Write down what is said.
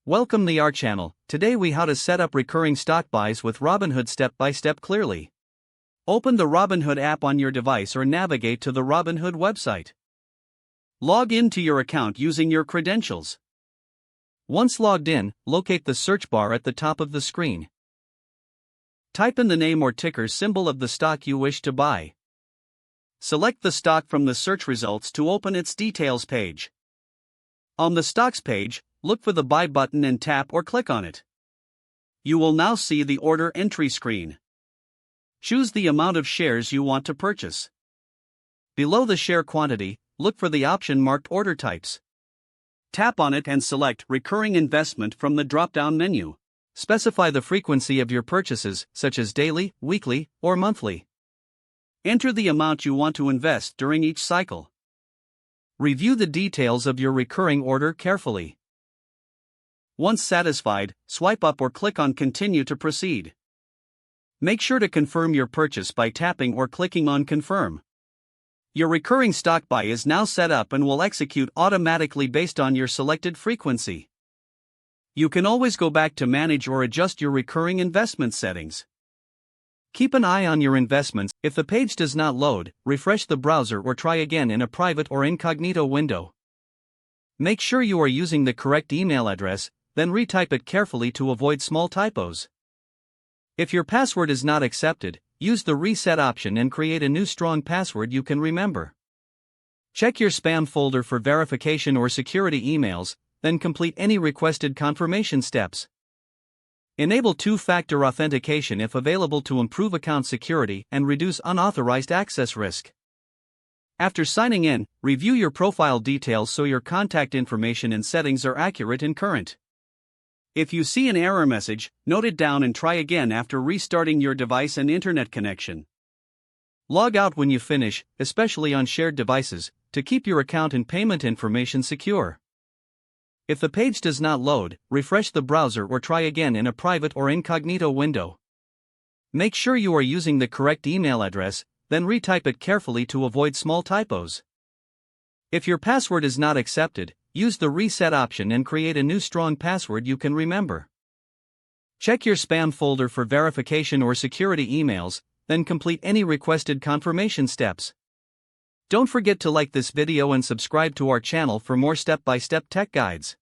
Welcome to our channel. Today we how to set up recurring stock buys with Robinhood step by step clearly. Open the Robinhood app on your device or navigate to the Robinhood website. Log in to your account using your credentials. Once logged in, locate the search bar at the top of the screen. Type in the name or ticker symbol of the stock you wish to buy. Select the stock from the search results to open its details page. On the stocks page, look for the buy button and tap or click on it. You will now see the order entry screen. Choose the amount of shares you want to purchase. Below the share quantity, look for the option marked order types. Tap on it and select recurring investment from the drop-down menu. Specify the frequency of your purchases, such as daily, weekly, or monthly. Enter the amount you want to invest during each cycle. Review the details of your recurring order carefully. Once satisfied, swipe up or click on Continue to proceed. Make sure to confirm your purchase by tapping or clicking on Confirm. Your recurring stock buy is now set up and will execute automatically based on your selected frequency. You can always go back to manage or adjust your recurring investment settings. Keep an eye on your investments. If the page does not load, refresh the browser or try again in a private or incognito window. Make sure you are using the correct email address, then retype it carefully to avoid small typos. If your password is not accepted, use the reset option and create a new strong password you can remember. Check your spam folder for verification or security emails, then complete any requested confirmation steps. Enable two-factor authentication if available to improve account security and reduce unauthorized access risk. After signing in, review your profile details so your contact information and settings are accurate and current. If you see an error message, note it down and try again after restarting your device and internet connection. Log out when you finish, especially on shared devices, to keep your account and payment information secure. If the page does not load, refresh the browser or try again in a private or incognito window. Make sure you are using the correct email address, then retype it carefully to avoid small typos. If your password is not accepted, use the reset option and create a new strong password you can remember. Check your spam folder for verification or security emails, then complete any requested confirmation steps. Don't forget to like this video and subscribe to our channel for more step-by-step tech guides.